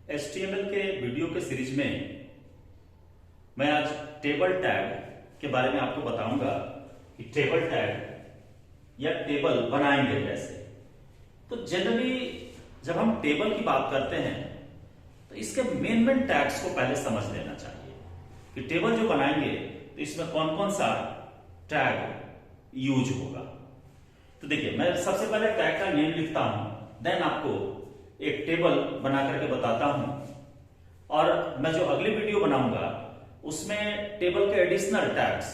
HTML के video के series में मैं आज टेबल टैग के बारे में आपको बताऊंगा कि टेबल टैग या टेबल बनाएंगे कैसे। तो जनरली जब हम टेबल की बात करते हैं तो इसके मेन टैग्स को पहले समझ लेना चाहिए कि टेबल जो बनाएंगे तो इसमें कौन कौन सा टैग यूज होगा। तो देखिए, मैं सबसे पहले टैग का नेम लिखता हूं, देन आपको एक टेबल बना करके बताता हूं और मैं जो अगली वीडियो बनाऊंगा उसमें टेबल के एडिशनल टैग्स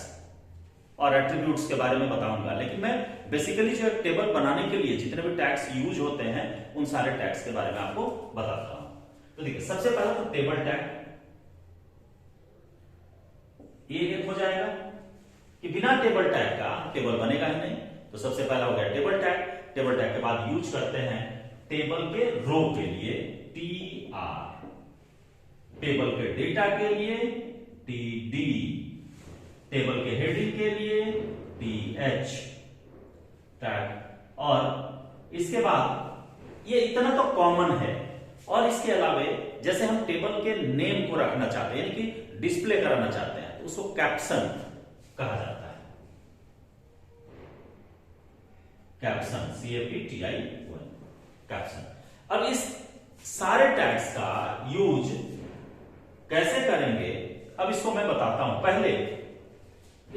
और एट्रीब्यूट्स के बारे में बताऊंगा। लेकिन मैं बेसिकली जो टेबल बनाने के लिए जितने भी टैग्स यूज होते हैं उन सारे टैग्स के बारे में आपको बताता हूं। तो देखिए, सबसे पहला तो टेबल टैग ये एक हो जाएगा कि बिना टेबल टैग का टेबल बनेगा ही नहीं। तो सबसे पहला हो गया टेबल टैग। टेबल टैग के बाद यूज करते हैं टेबल के रो के लिए TR, टेबल के डेटा के लिए TD, टेबल के हेडिंग के लिए TH टैग। और इसके बाद ये इतना तो कॉमन है। और इसके अलावे जैसे हम टेबल के नेम को रखना चाहते हैं, यानी कि डिस्प्ले कराना चाहते हैं, तो उसको कैप्शन कहा जाता है। Caption, CAPTION, caption. अब इस सारे टैग्स का यूज कैसे करेंगे, अब इसको मैं बताता हूं। पहले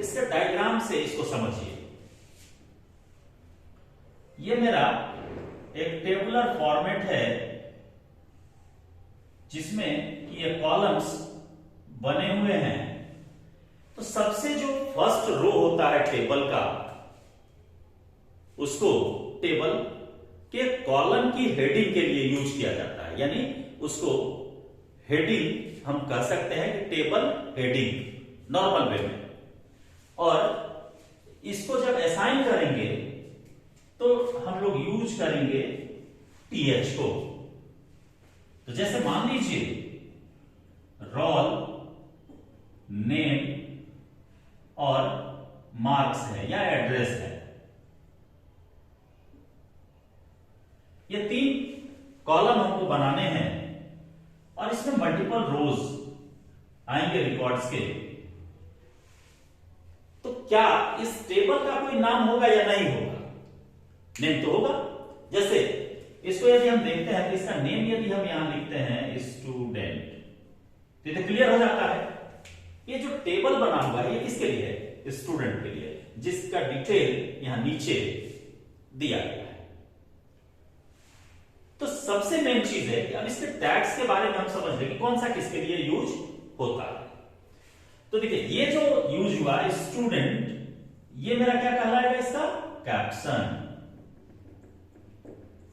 इसके डायग्राम से इसको समझिए। ये मेरा एक टेबुलर फॉर्मेट है जिसमें ये कॉलम्स बने हुए हैं। तो सबसे जो फर्स्ट रो होता है टेबल का, उसको टेबल के कॉलम की हेडिंग के लिए यूज किया जाता है। यानी उसको हेडिंग हम कह सकते हैं कि टेबल हेडिंग नॉर्मल वे में। और इसको जब असाइन करेंगे तो हम लोग यूज करेंगे TH को। तो जैसे मान लीजिए रोल, नेम और मार्क्स है या एड्रेस है, ये 3 कॉलम हमको बनाने हैं और इसमें मल्टीपल रोज आएंगे रिकॉर्ड्स के। तो क्या इस टेबल का कोई नाम होगा या नहीं होगा? नेम तो होगा। जैसे इसको यदि हम देखते हैं तो इसका नेम यदि हम यहां लिखते हैं स्टूडेंट, तो ये क्लियर हो जाता है। ये जो टेबल बना हुआ है ये किसके लिए है? स्टूडेंट के लिए, जिसका डिटेल यहां नीचे दिया गया है। तो सबसे मेन चीज है कि अब इसके टैग्स के बारे में हम समझ लें कि कौन सा किसके लिए यूज होता है। तो देखिए, ये जो यूज हुआ स्टूडेंट, ये मेरा क्या कहलाएगा? इसका कैप्शन।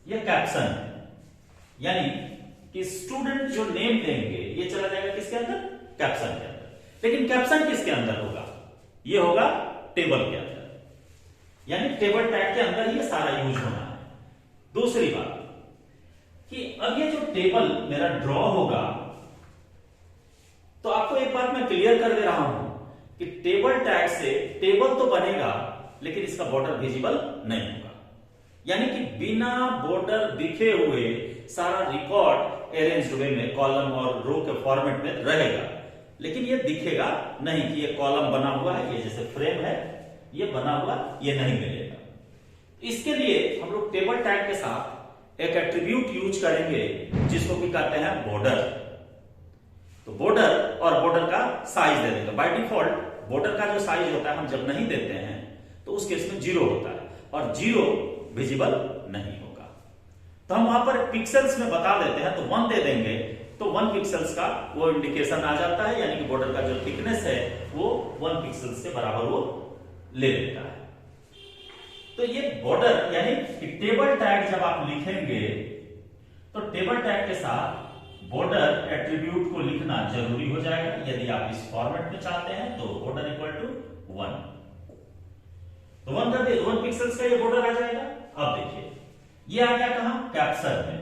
ये कैप्शन यानी कि स्टूडेंट जो नेम देंगे ये चला जाएगा किसके अंदर? कैप्शन के अंदर। लेकिन कैप्शन किसके अंदर होगा? ये होगा टेबल के अंदर। यानी टेबल टैग के अंदर ये सारा यूज होना है। दूसरी बात कि अब ये जो टेबल मेरा ड्रॉ होगा, तो आपको एक बात मैं क्लियर कर दे रहा हूं कि टेबल टैग से टेबल तो बनेगा लेकिन इसका बॉर्डर विजिबल नहीं होगा। यानी कि बिना बॉर्डर दिखे हुए सारा रिकॉर्ड अरेंज्ड वे में कॉलम और रो के फॉर्मेट में रहेगा, लेकिन ये दिखेगा नहीं कि ये कॉलम बना हुआ है, ये जैसे फ्रेम है ये बना हुआ, ये नहीं मिलेगा। इसके लिए हम लोग टेबल टैग के साथ एक एट्रीब्यूट यूज करेंगे जिसको कि कहते हैं बॉर्डर। तो बॉर्डर और बॉर्डर का साइज दे देंगे। बाय डिफॉल्ट बॉर्डर का जो साइज होता है हम जब नहीं देते हैं तो उस केस में 0 होता है और 0 विजिबल नहीं होगा। तो हम वहां पर पिक्सल्स में बता देते हैं, तो 1 दे देंगे तो 1 पिक्सल्स का वो इंडिकेशन आ जाता है। यानी कि बॉर्डर का जो थिकनेस है वो 1 पिक्सल्स के बराबर वो ले लेता है। तो ये बॉर्डर यानी कि टेबल टैग जब आप लिखेंगे तो टेबल टैग के साथ बॉर्डर एट्रीब्यूट को लिखना जरूरी हो जाएगा। यदि आप इस फॉर्मेट में चाहते हैं तो बॉर्डर इक्वल टू 1, तो 1 कर दिए, 1 पिक्सल्स का ये बॉर्डर आ जाएगा। अब देखिए ये आ गया कहां? कैप्शन में।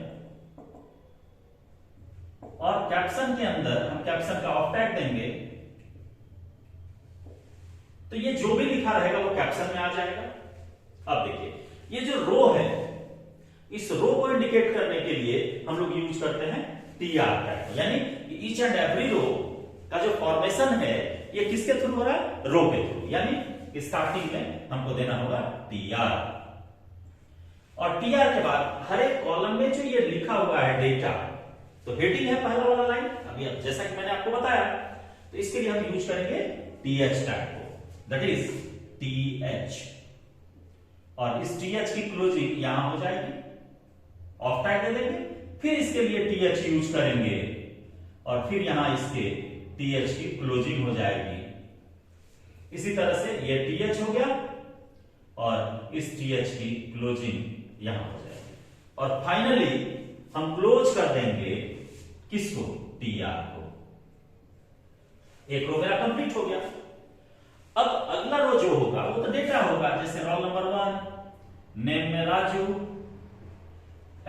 और कैप्शन के अंदर हम कैप्शन का ऑफ टैग देंगे तो ये जो भी लिखा रहेगा वो कैप्शन में आ जाएगा। अब देखिए, ये जो रो है इस रो को इंडिकेट करने के लिए हम लोग यूज करते हैं टीआर टैग, यानी ईच एंड एवरी रो का जो फॉर्मेशन है ये किसके थ्रू हो रहा है, रो के थ्रू, यानी स्टार्टिंग में हमको देना होगा टीआर, और टीआर के बाद हर एक कॉलम में जो ये लिखा हुआ है डेटा, तो हेडिंग है पहला वाला लाइन, अभी जैसा कि मैंने आपको बताया, तो इसके लिए हम यूज करेंगे टीएच टैग को, दैट इज टीएच, और इस टीएच की क्लोजिंग यहां हो जाएगी, ऑफ टैग दे देंगे, फिर इसके लिए टीएच यूज करेंगे और फिर यहां इसके टीएच की क्लोजिंग हो जाएगी। इसी तरह से ये टीएच हो गया और इस टीएच की क्लोजिंग यहां हो जाएगी, और फाइनली हम क्लोज कर देंगे किसको, टीआर को। एक रो मेरा कंप्लीट हो गया। अब अगला रो जो होगा वो तो डेटा होगा, जैसे रोल नंबर 1, नेम में राजू,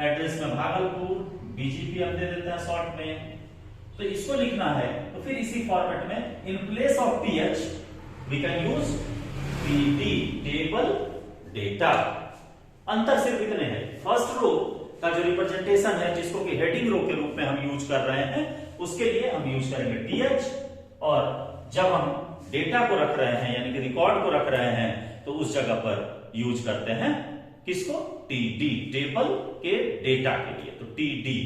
एड्रेस में भागलपुर, बीजीपी हम दे देते हैं शॉर्ट में, तो इसको लिखना है तो फिर इसी फॉर्मेट में in place of TH we can use TD, table data. अंतर सिर्फ इतने हैं, फर्स्ट रो का जो रिप्रेजेंटेशन है जिसको कि हेडिंग रो के रूप में हम यूज कर रहे हैं, उसके लिए हम यूज करेंगे टीएच, और जब हम डेटा को रख रहे हैं यानी कि रिकॉर्ड को रख रहे हैं तो उस जगह पर यूज करते हैं किसको, टीडी, टेबल के डेटा के लिए, तो टीडी।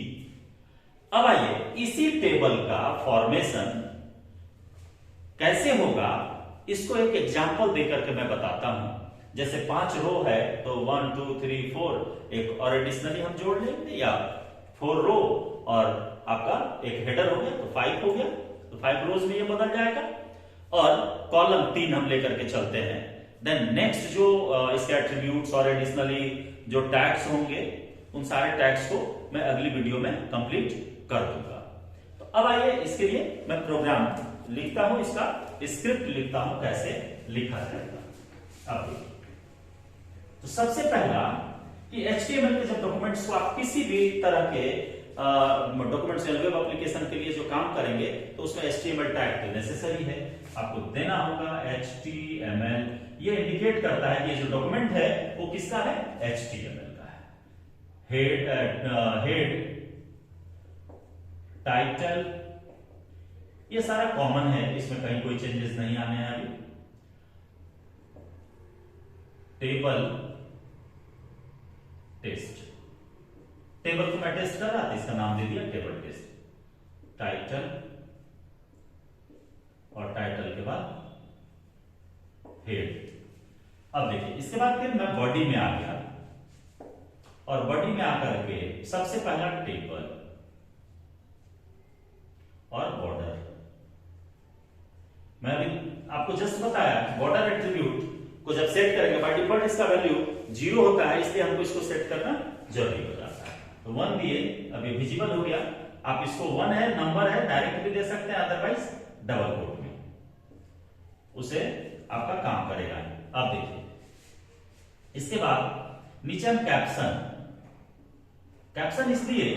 अब आइए इसी टेबल का फॉर्मेशन कैसे होगा इसको एक एग्जांपल देकर के मैं बताता हूं। जैसे 5 रो है तो 1 2 3 4 एक और एडिशनली हम जोड़ लेंगे, या 4 रो और आपका एक हेडर हो गया तो 5 हो गया, तो 5 रोज में ये बदल जाएगा, और कॉलम 3 हम लेकर के चलते हैं। देन नेक्स्ट जो इसके एट्रीब्यूट्स और एडिशनली जो टैग्स होंगे उन सारे टैग्स को मैं अगली वीडियो में कंप्लीट कर दूंगा। तो अब आइए इसके लिए मैं प्रोग्राम लिखता हूं, इसका स्क्रिप्ट लिखता हूं कैसे लिखा जाएगा। अब तो सबसे पहला कि HTML के जब डॉक्यूमेंट्स को आप किसी भी तरह के डॉक्यूमेंट्स या वेब एप्लीकेशन के लिए जो काम करेंगे तो उसमें HTML टैग तो नेसेसरी है, आपको देना होगा HTML। ये इंडिकेट करता है कि ये जो डॉक्यूमेंट है वो किसका है, HTML का है। हेड, टाइटल, ये सारा कॉमन है, इसमें कहीं कोई चेंजेस नहीं आने हैं अभी। टेबल, टेस्ट, टेबल को मैं टेस्ट कर रहा था, इसका नाम दे दिया टेबल टेस्ट। टाइटल, और टाइटल के बाद हेड। अब देखिए इसके बाद फिर मैं बॉडी में आ गया, और बॉडी में आकर के सबसे पहला टेबल और बॉर्डर। मैं अभी आपको जस्ट बताया बॉर्डर एट्रीब्यूट को जब सेट करेंगे बाय डिफॉल्ट इसका वैल्यू 0 होता है, इसलिए हमको इसको सेट करना जरूरी हो जाता है। तो 1 दिए, अभी विजिबल हो गया, आप इसको 1 है नंबर है डायरेक्ट भी दे सकते हैं, अदरवाइज डबल कोट में, उसे आपका काम करेगा। अब देखिए इसके बाद नीचे हम कैप्शन, कैप्शन इसलिए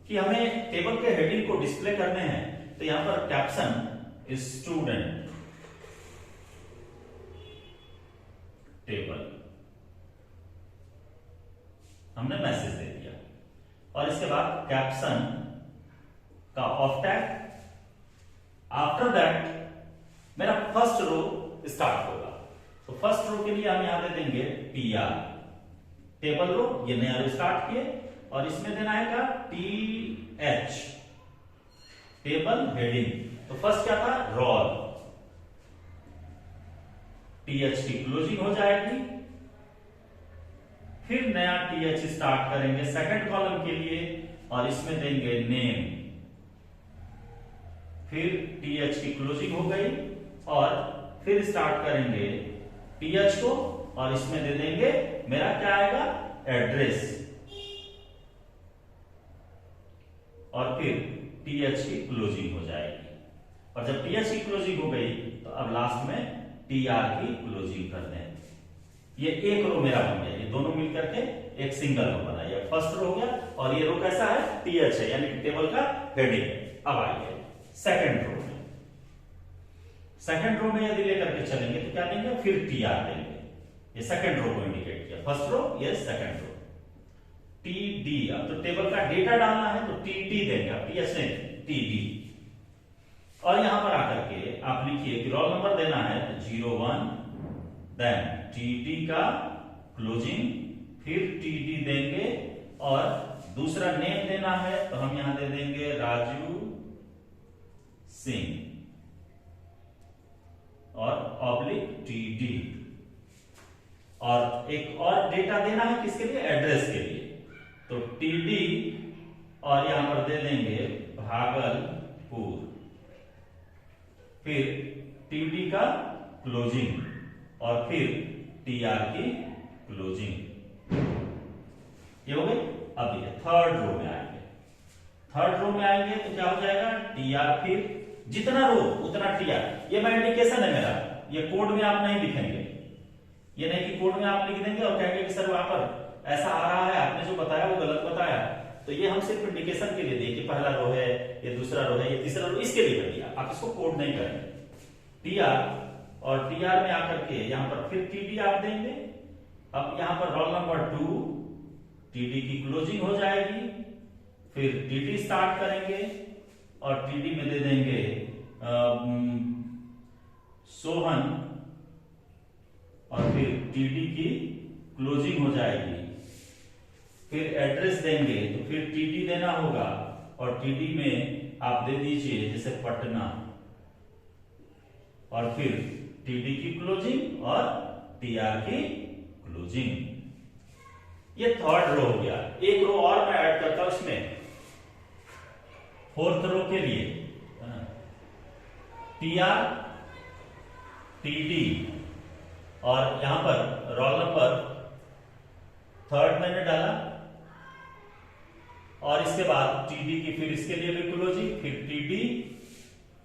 कि हमें टेबल के हेडिंग को डिस्प्ले करने हैं, तो यहां पर कैप्शन स्टूडेंट टेबल हमने मैसेज दे दिया, और इसके बाद कैप्शन का ऑफ टैग। आफ्टर दैट मेरा फर्स्ट रो स्टार्ट होगा, तो फर्स्ट रो के लिए हम यहां दे देंगे टीआर, टेबल रो, ये नया रो स्टार्ट किए, और इसमें देना है टीएच, टेबल हेडिंग। तो फर्स्ट क्या था, रोल, टीएच की क्लोजिंग हो जाएगी, फिर नया टीएच स्टार्ट करेंगे सेकंड कॉलम के लिए, और इसमें देंगे नेम, फिर टीएच की क्लोजिंग हो गई, और फिर स्टार्ट करेंगे टीएच को, और इसमें दे देंगे मेरा क्या आएगा, एड्रेस, और फिर टीएच की क्लोजिंग हो जाएगी। और जब टीएच की क्लोजिंग हो गई तो अब लास्ट में टीआर की क्लोजिंग कर दें। ये एक रो मेरा बन गया, ये दोनों मिलकर के एक सिंगल रो बना, ये फर्स्ट रो हो गया, और ये रो कैसा है, टीएच है, यानी कि टेबल का हेडिंग है। अब आइए सेकंड रो में, सेकंड रो में यदि लेकर के चलेंगे तो क्या देंगे, फिर टीआर देंगे। ये सेकंड रो को इंडिकेट किया, फर्स्ट रो, ये सेकंड रो, TD, अब तो टेबल का डेटा डालना है तो TD देंगे आप, TH नहीं, TD। और यहां पर आकर के आप लिखिए कि रोल नंबर देना है 01, देन TD का क्लोजिंग, फिर TD देंगे और दूसरा नेम देना है तो हम यहां दे देंगे राजू सिंह और ऑब्लिक TD। और एक और डेटा देना है किसके लिए, एड्रेस के लिए, तो TD और यहां पर दे देंगे भागलपुर, फिर TD का क्लोजिंग और फिर TR की क्लोजिंग। ये हो गई। अब देखिए थर्ड रो में आएंगे, थर्ड रो में आएंगे तो क्या हो जाएगा, TR, फिर जितना रो उतना TR। ये मैं इंडिकेशन है मेरा, ये कोड में आप नहीं लिखेंगे, ये नहीं कि कोड में आप लिख देंगे और कहेंगे कि सर वहां पर ऐसा आ रहा है, आपने जो बताया वो गलत बताया। तो ये हम सिर्फ इंडिकेशन के लिए देखिए, पहला रो है, ये दूसरा रो है, ये तीसरा रो, इसके लिए कर दिया, आप इसको कोड नहीं करेंगे। TR और TR में आकर के यहां पर फिर TD आप देंगे। अब यहां पर रोल नंबर 2, TD की क्लोजिंग हो जाएगी, फिर TD स्टार्ट करेंगे और TD में दे देंगे सोहन और फिर TD की क्लोजिंग हो जाएगी, फिर एड्रेस देंगे तो फिर TD देना होगा और TD में आप दे दीजिए जैसे पटना और फिर TD की क्लोजिंग और TR की क्लोजिंग। ये थर्ड रो हो गया। एक रो और मैं ऐड करता हूं इसमें, फोर्थ रो के लिए TR, TD और यहां पर रोल नंबर थर्ड मैंने डाला और इसके बाद TD की फिर इसके लिए भी क्लोजिंग, फिर TD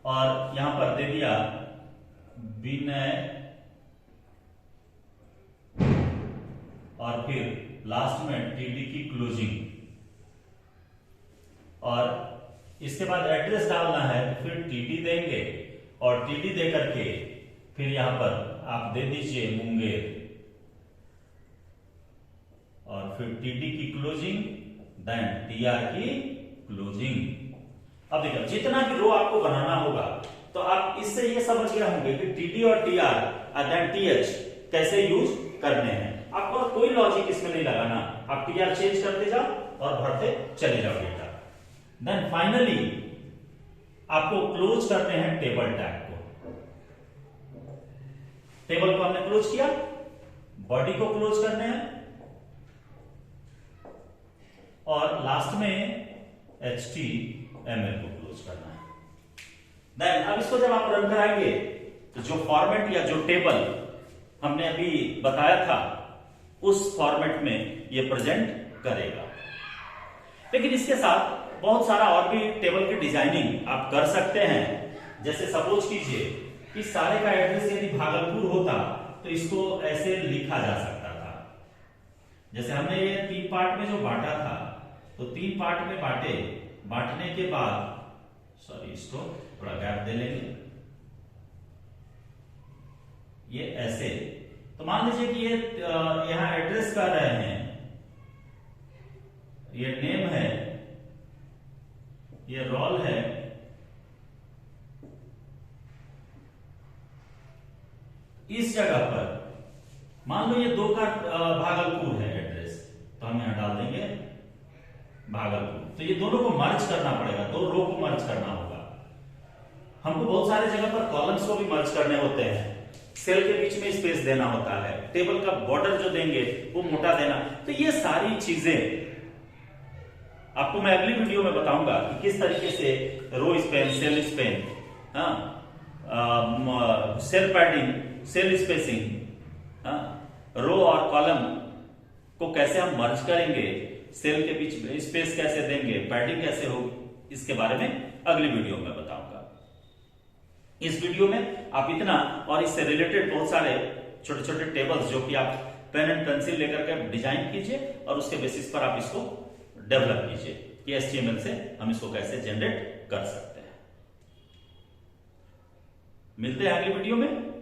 और यहां पर दे दिया विनय और फिर लास्ट में TD की क्लोजिंग। और इसके बाद एड्रेस डालना है तो फिर TD देंगे और TD दे करके फिर यहां पर आप दे दीजिए मुंगेर और फिर TD की क्लोजिंग, देन TR की क्लोजिंग। अब देखिए जितना भी रो आपको बनाना होगा तो आप इससे ये समझ गए होंगे कि TD और TR और देन TH कैसे यूज करने हैं। आपको कोई लॉजिक इसमें नहीं लगाना, आप TR चेंज करते जाओ और भरते चले जाओ डेटा। देन फाइनली आपको क्लोज करते हैं टेबल टैग को। टेबल को हमने क्लोज किया, बॉडी को क्लोज करने हैं और लास्ट में HTML को क्लोज करना है। देन अब इसको जब आप रन कराएंगे तो जो फॉर्मेट या जो टेबल हमने अभी बताया था उस फॉर्मेट में ये प्रेजेंट करेगा। लेकिन इसके साथ बहुत सारा और भी टेबल की डिजाइनिंग आप कर सकते हैं। जैसे सपोज कीजिए कि सारे का एड्रेस यदि भागलपुर होता तो इसको ऐसे लिखा जा सकता था। जैसे हमने ये 3 पार्ट में जो बांटा था तो 3 पार्ट में बांटने के बाद, सॉरी इसको थोड़ा गैप दे लेंगे, ये ऐसे। तो मान लीजिए कि ये यहां एड्रेस कर रहे हैं, ये नेम है, ये रोल है, इस जगह पर मान लो ये 2 का भागलपुर है एड्रेस, तो हम यहां डाल देंगे भागलपुर। तो ये दोनों को मर्ज करना पड़ेगा, 2 रो को मर्ज करना होगा। हमको बहुत सारे जगह पर कॉलम्स को भी मर्ज करने होते हैं, सेल के बीच में स्पेस देना होता है, टेबल का बॉर्डर जो देंगे वो मोटा देना। तो ये सारी चीजें आपको मैं अगली वीडियो में बताऊंगा कि किस तरीके से row span, cell span, cell padding, cell spacing, row और कॉलम को कैसे हम मर्ज करेंगे, सेल के बीच में स्पेस कैसे देंगे, पैडिंग कैसे होगी, इसके बारे में अगली वीडियो में बताऊंगा। इस वीडियो में आप इतना और इससे रिलेटेड बहुत सारे छोटे छोटे टेबल्स जो कि आप पेन एंड पेंसिल लेकर के डिजाइन कीजिए और उसके बेसिस पर आप इसको डेवलप कीजिए कि HTML से हम इसको कैसे जनरेट कर सकते हैं। मिलते हैं अगली वीडियो में।